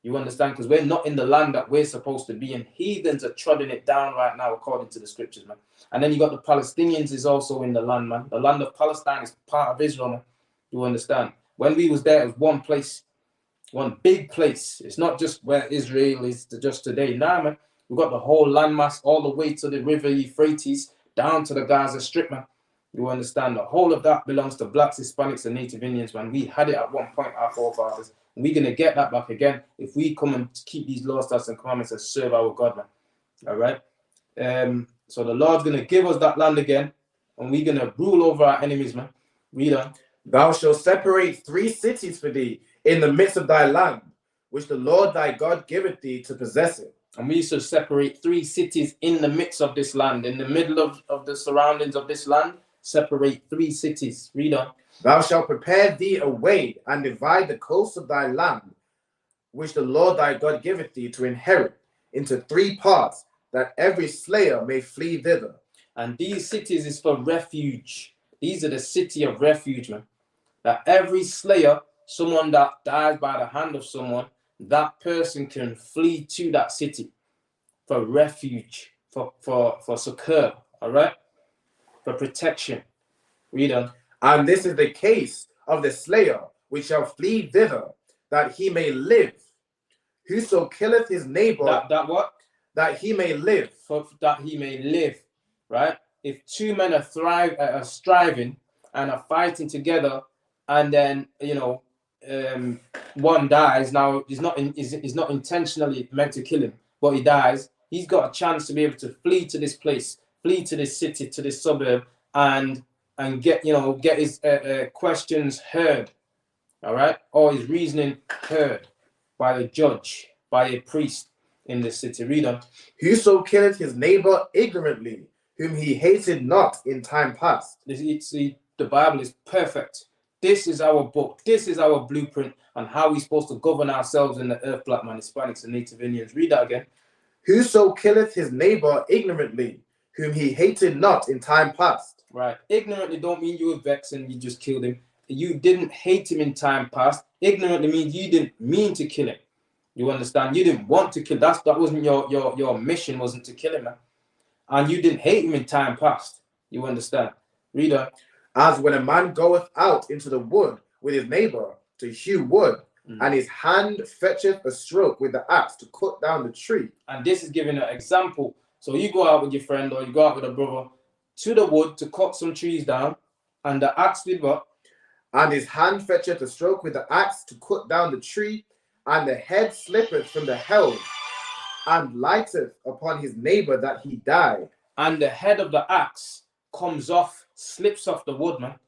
You understand? Because we're not in the land that we're supposed to be in. Heathens are trodding it down right now, according to the scriptures, man. And then you got the Palestinians is also in the land, man. The land of Palestine is part of Israel, man. You understand? When we was there, it was one place, one big place. It's not just where Israel is just today. Nah, man. We've got the whole landmass all the way to the river Euphrates, down to the Gaza Strip, man. You understand? The whole of that belongs to blacks, Hispanics, and Native Indians, man. We had it at one point, our forefathers. And we're going to get that back again if we come and keep these laws, statutes, and commandments and serve our God, man. All right? So the Lord's going to give us that land again, and we're going to rule over our enemies, man. Read on. Thou shalt separate 3 cities for thee in the midst of thy land, which the Lord thy God giveth thee to possess it. And we shall separate 3 cities in the midst of this land, in the middle of the surroundings of this land. Separate 3 cities. Read on. Thou shalt prepare thee a way and divide the coast of thy land, which the Lord thy God giveth thee to inherit, into 3 parts, that every slayer may flee thither. And these cities is for refuge. These are the city of refuge, man. That every slayer, someone that dies by the hand of someone, that person can flee to that city for refuge, for succor, all right? For protection. Read on. And this is the case of the slayer, which shall flee thither, that he may live. Whoso killeth his neighbor, that what? That he may live. That he may live, right? If 2 men are striving and are fighting together, and then one dies. Now he's not intentionally meant to kill him, but he dies. He's got a chance to be able to flee to this place, flee to this city, to this suburb, and and get his questions heard, all right, or his reasoning heard by a judge, by a priest in the city. Read on. Whoso killeth his neighbor ignorantly, whom he hated not in time past. The Bible is perfect. This is our book. This is our blueprint on how we're supposed to govern ourselves in the earth, black man, Hispanics, and Native Indians. Read that again. Whoso killeth his neighbor ignorantly, whom he hated not in time past. Right. Ignorantly don't mean you were vexed and you just killed him. You didn't hate him in time past. Ignorantly means you didn't mean to kill him. You understand? You didn't want to kill. That wasn't your mission, wasn't to kill him, man. And you didn't hate him in time past. You understand? Read on. As when a man goeth out into the wood with his neighbor to hew wood, and his hand fetcheth a stroke with the axe to cut down the tree. And this is giving an example. So you go out with your friend or you go out with a brother to the wood to cut some trees down, and the axe did what? And his hand fetcheth a stroke with the axe to cut down the tree, and the head slippeth from the helve, and lighteth upon his neighbor that he died. And the head of the axe comes off, slips off the wood, man.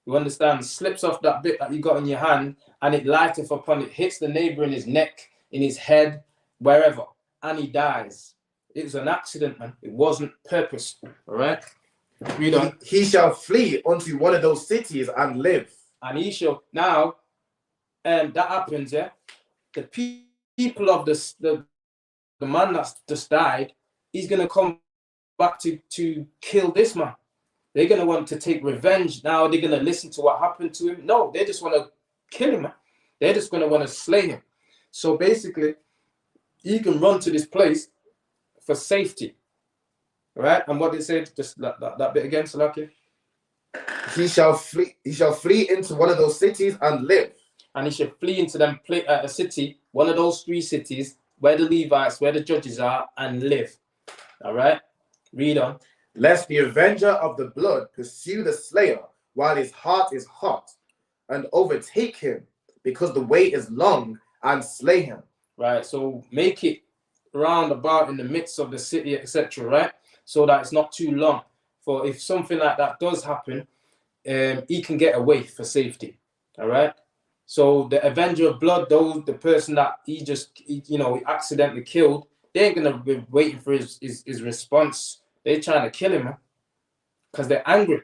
You understand? Slips off that bit that you got in your hand, and it lighteth upon it, hits the neighbor in his neck, in his head, wherever, and he dies. It was an accident, man. It wasn't purpose. All right? Read on. He shall flee unto one of those cities and live. And he shall. Now, that happens, yeah? The people of the man that's just died, he's going to come back to kill this man. They're going to want to take revenge. Now they're going to listen to what happened to him. No, they just want to kill him, man. They're just going to want to slay him. So basically, he can run to this place for safety. Right? And what they said, just that bit again, Salaki. He shall flee into one of those cities and live. And he shall flee into them a city, one of those 3 cities, where the Levites, where the judges are, and live. All right? Read on. Lest the avenger of the blood pursue the slayer while his heart is hot, and overtake him, because the way is long, and slay him. Right, so make it round about in the midst of the city, etc., right? So that it's not too long. For if something like that does happen, he can get away for safety. All right? So the avenger of blood, the person that he accidentally killed, they ain't gonna be waiting for his response. They're trying to kill him, man, because they're angry.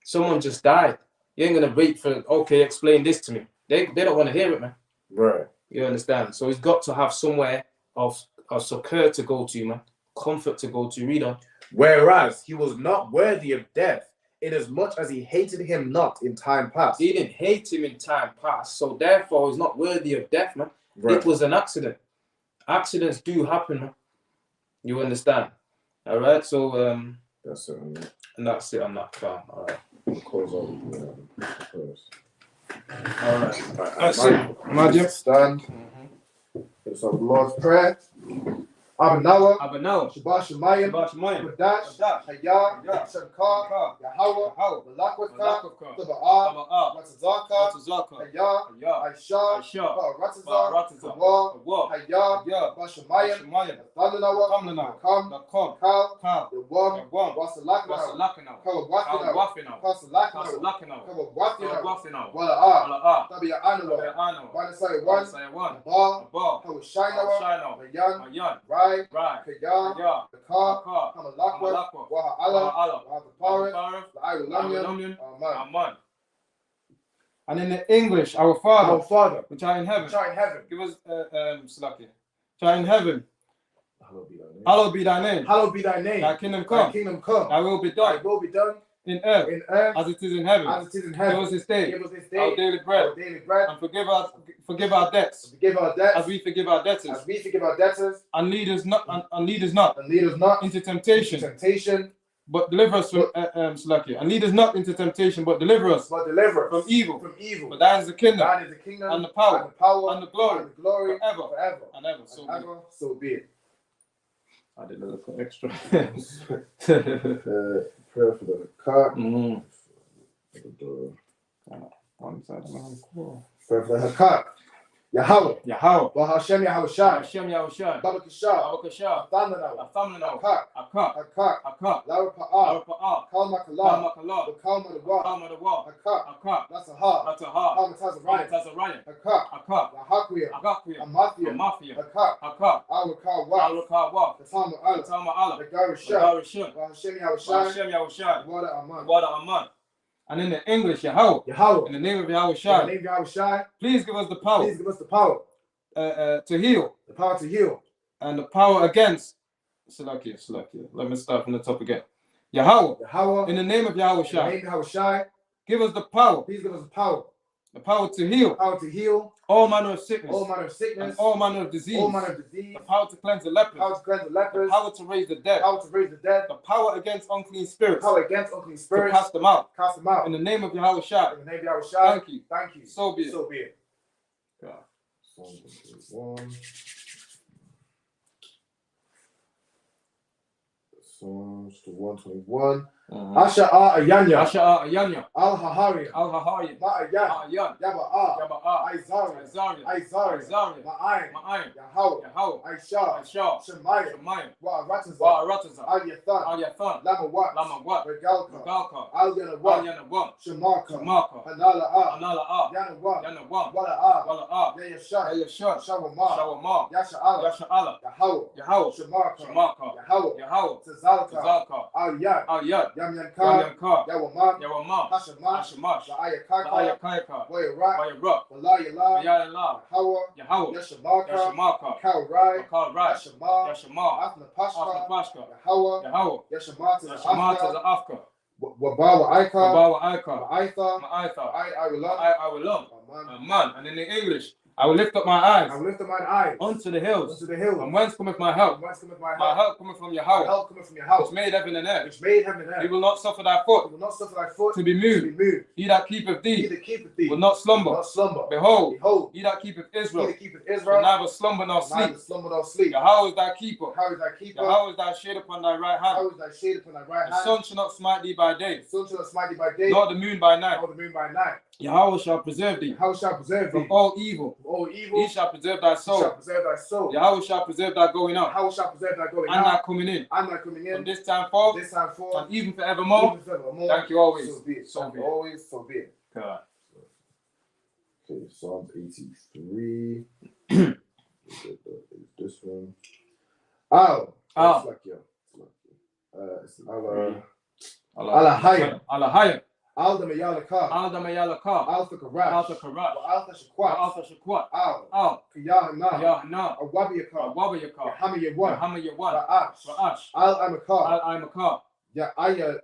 Someone just died. You ain't gonna wait for, okay, explain this to me. They don't want to hear it, man. Right. You understand? So he's got to have somewhere of succor to go to, man. Comfort to go to. Read on. Whereas he was not worthy of death, inasmuch as he hated him not in time past. He didn't hate him in time past, so therefore he's not worthy of death, man. Right. It was an accident. Accidents do happen, man. You understand? All right, so that's it. And that's it on that farm. All right. We'll close on first. All right. That's it. Imagine. Stand. It's our Lord's Prayer. Abanawa, Shabbat Shemayim, Kodash, Hayah, Shankar, Yahweh, Malakwaka, Taba'ah, Ratzazaka, Hayah, Aisha, Ratzaza, Kawa, Hayah, Bashamayim, Thalanawa, Kam, Kal, Yawam, Wasalakana, Kawawafina, Pasalakana, Kawawafina, Wala'ah, Tabi'a Anua, Wanasai Wan, Ba, Hawashainawa, Mayan, Right, Kaya, the Car, Hamalakwa, Waha'ala, Wahapaparif, the Aman. And in the English, our Father, which art in heaven. Give us Slaki. Which art in heaven. Hallowed be thy name. Thy kingdom come. Thy will be done. In earth, as it is in heaven. Give us this day our daily bread. And forgive our debts. As we forgive our debtors. And lead us not into temptation. But deliver us from and lead us not into temptation, but deliver us from evil. For thine is the kingdom, and the power, and the glory forever and ever. So be it. I did a little extra. Prayer for the car. One side of my Prayer for the Hakat. Yahweh. Yahweh. Bahashem Yahushai. Hashem Yahushai. Babakashah. Abakashah. Athamnao. Athamnao. Akak. Akak. Akak. Akak. Larapa'ah. Arapa'ah. Kalmakala. Kalmakala. Kalmadawah. Kalmadawah. Akak. Akak. Nasahar. Atahar. Kalmatazariah. Tazariah. Akak. Akak. Yahakuya. Agakuya. Amathia. Amathia. Akak. Akak. Awakawa. Alakawa. Katama Allah. Atama Allah. Nagarishah. Nagarishah. Bahashem Yahushai. Hashem Yahushai. Wada Aman. Wada Aman. And in the English, Yahweh. Yahweh. In the name of In the Yahushai. name of Yahushai. Please give us the power Please give us the power. To heal. The power to heal. And the power against. Salakia. Let me start from the top again. Yahweh. Yahweh. In the name of In the Yahushai. name of Yahushai. Give us the power. Please give us the power. The power to heal. Power to heal. All manner of sickness. All manner of sickness. And all manner of disease. All manner of disease. The power to cleanse the lepers. Power to cleanse the lepers. The power to raise the dead. Power to raise the dead. The power against unclean spirits. Power against unclean To spirits. cast them out. Cast them out. In the name of Yahushai. In the name of Yahushai. Thank you. Thank you. So be it. So be it. God. Psalms 121. Asha'a Ayanya. Asha'a Ayanya. Al-Hahari. Al-Hahari. Ma'ayan. Ma'ayan. Yaba'a. Yaba'a. Aizari. Aizari. Aizari. Aizari. Ma'ayin. Ma'ayin. Yahweh. Yahweh. Aisha. Aisha. Shemaya. Shemaya. Wa'arataza. Wa'arataza. Al-Yathan. Al-Yathan. Lamawat. Lamawat. Regalka. Regalka. Al-Yanawat. Al-Yanawat. Shemaka. Shemaka. Hanala'a. Anala'a. Yanawat. Yanawat. Wala'a. Wala'a. Yayashah. Yayashah. Shawama. Shawama. Yasha'ala. Yasha'ala. Yahweh. Yahweh. Shemaka. Shemaka. Yahweh. Yahweh. Tazalka. Tazalka. Al-Yad. Al-Yad. Yamyanka. Yamyanka. Yawama. Yawama. Hashamash. Hashamash. La'ayakaka. La'ayakayaka. Wayarak. Wayaruk. Walayala. Wayala. Yahweh. Yahweh. Yashamaka. Yashamaka. Kalrai. Makalrai. Yashama. Yashama. Athnapashka. Afnapashka. Yahweh. Yahweh. Yashamata. Yashamata the Afka. Wabawa Aika. Babawa Aika. Ma'aitha. Ma'aitha. I will love. I will love. Amen. Man. And in the English, I will lift up my eyes I will lift up mine eyes unto the hills. unto the hills. From whence cometh my help? From whence cometh my My help? help cometh from My Yahweh, help cometh from your house, which made heaven and earth. which made heaven and He earth. will not suffer thy He foot will not suffer thy foot to be to moved. be moved. He that keepeth He thee that keepeth thee will not will slumber. not slumber. Behold, Behold, he that keepeth he Israel that keepeth will Israel neither slumber nor sleep. neither slumber nor sleep. Yahweh is thy keeper. How is thy keeper? Yahweh is thy shade upon thy right hand. How is thy shade upon thy right The hand? sun shall not smite thee by day, The sun shall not smite thee by day, nor the moon by night. nor the moon by night. Yahweh shall preserve thee How shall preserve thee from all evil. from all evil? He shall preserve thy He shall soul. preserve thy soul. Yahweh shall preserve thy going out How shall preserve thy going and thy out coming in. and thy coming From in? this time forth This time forth, and even forevermore. even forevermore. Thank you always. So be it. So Thank be you it. always. So be it. God. Okay, Psalms 83. This one. Oh. Oh. It's Alahaya. Alahaya. Alda Mayalaka. Alda Mayalaka. Alpha Karash. Alta Karash. Alpha Shakwat. Alta Shakwat. Al. Al. Kiyahana. Yahna. Awabiyaka. Wabayaka. Yahama Yawan. Yahama Yawan. Ra'ash. Ra'ash. Al Amakar. Al Imakar. Ya'aya.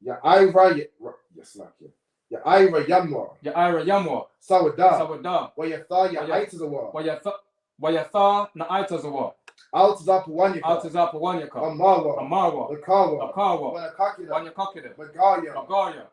Ya'ira. Yaslakia. Ya'ira Yamwa. Ya'ira Yamwa. Sawada. Sawada. Wayatha Ya'aitazawa. Wayatha Na'aitazawa. Altazapawanyaka. Altazapawanyaka. Amarwa. Amarwa. Lakawa. Akawa. Wanakakida. Wanyakakida. Magaya. Magaya.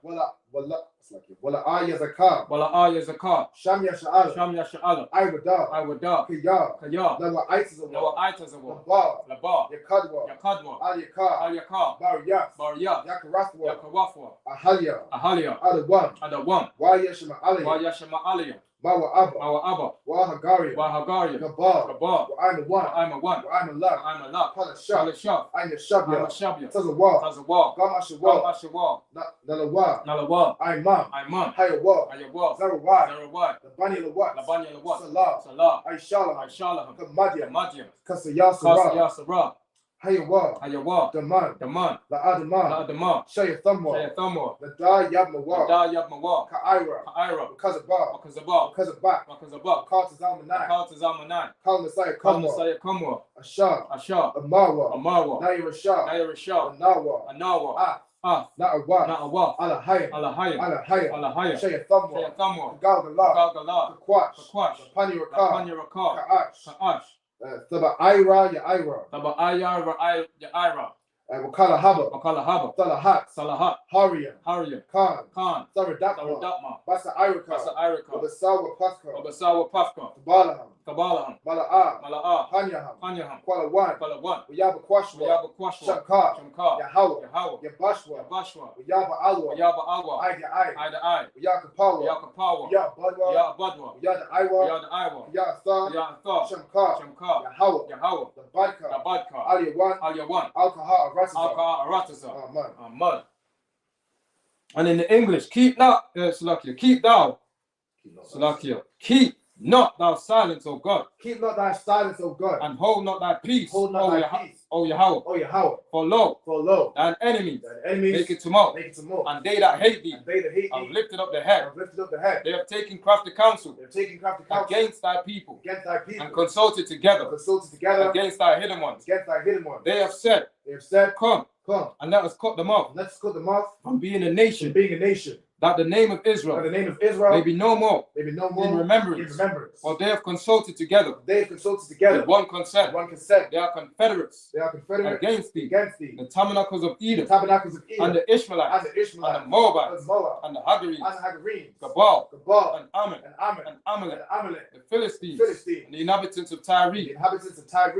Wala Aya Zakar. Wala Aya Zakar. Shamya Sha'ala. Shamya Sha'ala. Iwada. Iwada. Kaya. Kaya. Lawa Aitazawa. Nawa Aitazawa. Labar. Labar. Yakadwa. Yakadwa. Al Yakar. Al Yakar. Bariyat. Bariyat. Yakarathwa. Yakawafwa. Ahalia. Ahalia. Adawan. Adawan. Wayashima Ali. Wayashima Aliyah. Mawa Abba. Mawa Abba. Wahagaria. Wahagaria. Gabar. Gabar. Wa'ayma One. I'm one. Wa'ayma Lak. I'm a lot. Palashah. Palashah. Ayna I'm a Shabya. Shabya. Tazawa. Tazawa. Gamashawa. Gamashawa. Nalawa. Nalawa. Aimam. Imam. Hayawa. Ayawa. Zarawai. Zarawai. Labani Lawat. Labanya Lawat. Salah. Salah. Aishalah. Aishalah. Kamadia. Madia. Kasayasara. Kasayasara. Hayawa. Ayawa. Daman. Daman. La'adama. La'adama. Shayathamwa. Shayathamwa. Nada Yabmawa. Nada Yabmawa. Ka'ira. Ka'ira. Kazabah. Wakazabah. Kazabak. Wakazabah. Kaltazamanai. Kaltazamanai. Kalmasaya Kal Kamwa. Messiah Kamwa. Ashah. Ashah. Amawa. Amarwa. Naira Shah. Naira Shah. Anawa. Anawa. Ah. Na'awa. Na'awa. Alahaya. Alahaya. Alahaya. Alahaya. Shayathamwa. Shayathamwa. Galgala. Galgala. Kakwash. Kakwash. Pani Rakar. Lapanya Rakar. Ka'ash. Ka'ash. Thaba Ira Ya'ira. Taba Ayara Yaira. Wakala Haba. Wakala Haba. Salahat. Salahat. Haria. Haria. Khan. Khan. Saradakwa. Saradakma. Basa Irika. Basa Irika. Obasawa Paska. Obasawa Pafka. Tabalaham. Kabalaham, Mala'ah, Mala'ah, Hanyaham, Hanyaham, Kwalawan, Palawan, Yabakwashwa, Yabakwashwa, Shankar, Shankar, Yahawah, Yahawah, Yabashwa, Yabashwa, Yaba Alwa, Yaba Alwa, Ida Ai, Ida Ai, Yakapawa, Yakapawa, Yabadwa, Yabadwa, Yada Iwa, Yada Iwa, Yatha, Yatha, Shankar, Shankar, Yahawah, Yahawah, the Badka, Yabadka, Aliyawan, Aliyawan, Alkaha, Rataza. Alka Arataza, Amen. Amen. And in the English, keep not, Salakia, keep thou, Salakia, keep not thou silence, O God. Keep not thy silence, O God. And hold not thy peace, Hold not thy peace, O Yahweh. O Yahweh. For lo, thine enemies enemies make it to mock, and they that hate thee they that hate have thee lifted up their head. have lifted up the head. They have taken crafty counsel They have taken crafty counsel against thy people, against thy people, and consulted together against thy hidden ones. against thy hidden ones. They have said, Come, and let us cut them off from being a nation, that the name of Israel may be no more in remembrance. For they have consulted together with one consent. They are confederates against thee, the tabernacles of Edom, and the Ishmaelites, and the Moabites, and the Hagarenes, Gabal, and Ammon, and Amalek, the Philistines, and the inhabitants of Tyre.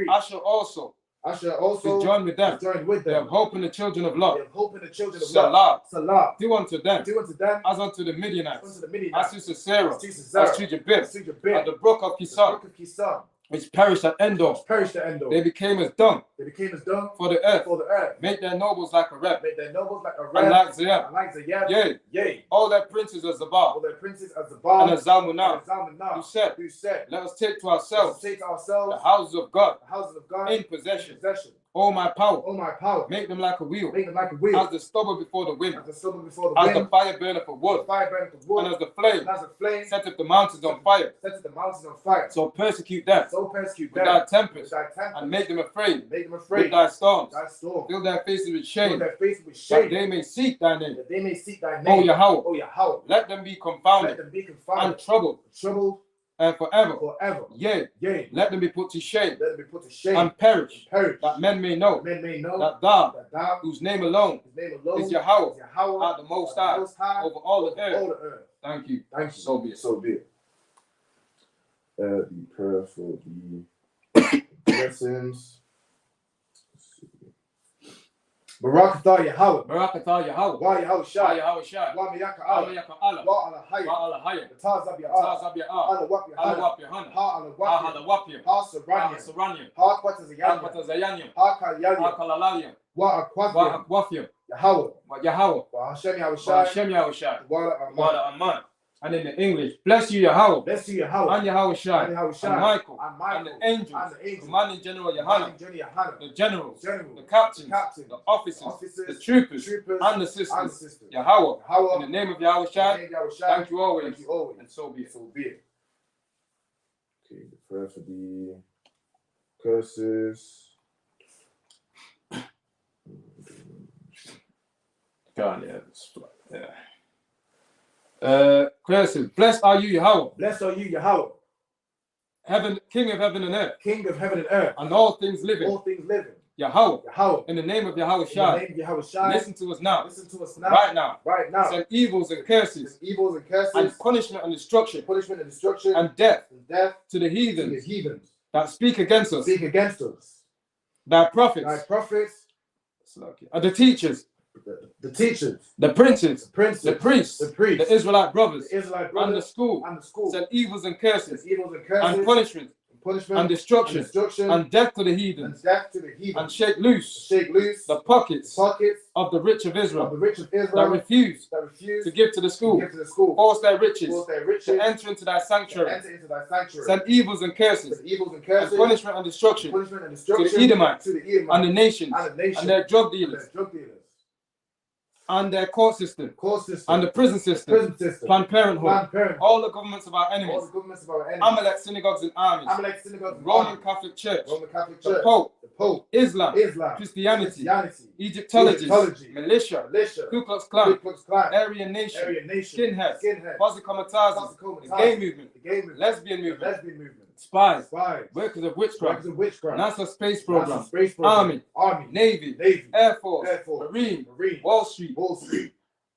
Asher also is joined with them. They have hope in the children of Lot. Salah. Do unto them as unto the Midianites, as to Sisera, as to Jabin, at the brook of Kison, which perished at Endor. They became as dung for the earth. Make their nobles like a reb, and like Zayab. Yea, all their princes as Zabal, and as Zalmunna, who said, let us take to ourselves the houses of God in possession. O my power, make them like a wheel, as the stubble before the wind, as the fire burneth for wood, and as the flame setteth the mountains on fire. So persecute them with thy tempest, and make them afraid with thy storms. Fill their faces with shame, that they may seek thy name. O Yahweh, let them be confounded and troubled and forever. Yea, let them be put to shame and perish, that men may know that thou, whose name alone is Yahweh, art the Most High over all the earth. Thank you. So be it. The prayer for the blessings. Barakatah Yahweh. Barakatah Yahweh. Wa Yahweh Shai. Yahweh Shai. Wa Miyaka Allah. Wa ala Hayya. Ala Hayya. Tazab Tazab Ala Wap Yahana. Ha ala Wapya. Ha Saranya. Ha Kwatazayanya. Ha Kalyanya. Kalalaya. Wa Akwafya. Yahweh. Wa Hashem Yahweh Shai. Wa Aman. And in the English, bless you, Yahweh. Bless you, Yahweh. And Yahweh Shai. And Michael. And the angels. Commanding General Yahana. The generals. The captains. The officers. The troopers. And the sisters. Yahweh. In the name of Yahweh Shai. Thank you always. And so be it. Okay, the prayer for the curses. God, yeah. Curses. Blessed are you, Yahweh. Blessed are you, Yahweh. Heaven, King of heaven and earth. King of heaven and earth. And all things living. Yahweh. In the name of Yahweh Shai. Listen to us now. Right now. Send evils and curses. And punishment and destruction. And death. To the heathens. That speak against us. Thy prophets. And the teachers. The princes, the priests, the Israelite brothers, and the school, send evils and curses, and punishment, and destruction, and death to the heathens, and shake loose the pockets of the rich of Israel, that refuse to give to the school, force their riches to enter into thy sanctuary, send evils and curses, and punishment and destruction to the Edomites, and the nations, and their drug dealers, and their court system, and the prison system, Planned Parenthood, all the governments of our enemies, Amalek synagogues and armies, Roman Catholic Church, the Pope, Islam, Christianity, Egyptology, militia, Ku Klux Klan, Aryan Nation, skinheads, Quasi-Comatazes, the gay movement, lesbian movement, spies, workers of witchcraft, NASA space program, Army, Navy, Air Force, Marine, Wall Street,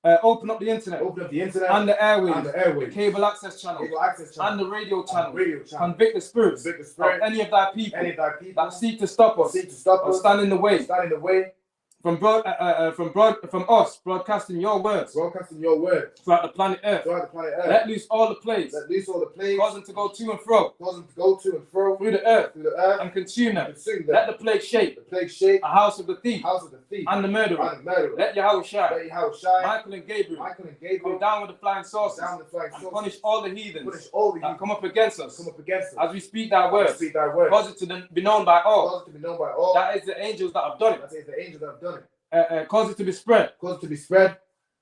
Open up the internet. Open up the internet. And the airwaves. And the airwaves. Cable access channels. Cable access channels. And the radio channels. Radio channel. Convict the spirits. Convict the spirit. Of any of thy people. Any of thy people. That seek to stop us. Seek to stop Or us. stand in the way. Stand in the way. From us broadcasting your words. Broadcasting your words. Throughout the planet Earth. Throughout the planet Earth. Let loose all the plagues. Let loose all the plagues. Cause them to go to and fro. Cause them to go to and fro. Through the earth. Through the earth. And consume them. Consume them. Let the plague shake. The plague shake. A house of the thief. House of the thief. And the murderer. And the murderer. Let Yahweh shine. Let Yahweh shine. Michael and Gabriel. Michael and Gabriel. Come down with the flying saucers. Down with the flying And saucers. punish all the heathens. Punish all the that heathens. come up against us. Come up against us. As we speak thy words. Speak thy words. Cause it to be known by all. Cause it to be known by all. That is the angels that have done it. That is the angels that have done it. Cause it to be spread. Cause it to be spread.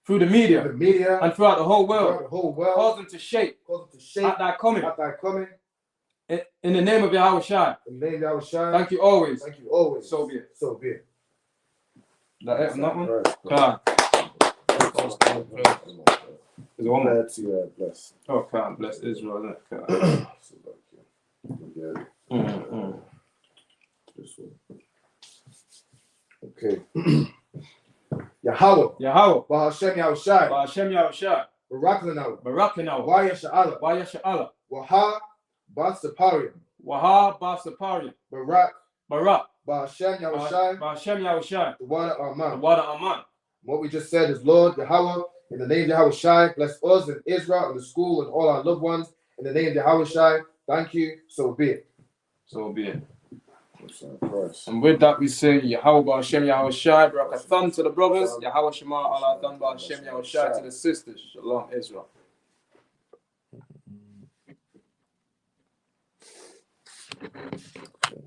Through the media. Through the media. And throughout the whole world. Throughout the whole world. Cause them to shake. Cause them to shake. At thy coming. At thy coming. In the name of Yahweh Shai. In the name of Yahweh Shai. Thank you always. Thank you always. So be it. So be it. That it on that one? Right. Come Is it one more? Bless. Oh, can't bless Israel, isn't it? This one. Okay. Yahweh. Yahweh. Bahashem Yahweh Shai. Bahashem Yahweh Shai. Barakalanahu. Barakanahu. Waya Sha'ala. Waya Sha'ala. Waha Basaparium. Waha Basapari. Barak. Barak. Bahashem Yahweh Shai. Bahashem Yahweh Shai. The water The Aman. water Aman. What we just said is, Lord Yahweh, in the name of Yahweh Shai, bless us and Israel and the school and all our loved ones. In the name of Yahweh Shai, thank you. So be it. So be it. And with that we say Yahweh Ba'Hashem Yahweh Shai, Barakathan to the brothers, Yahweh Shema Allah Than Ba'Hashem Yahweh Shai to the sisters. Shalom Israel. Okay.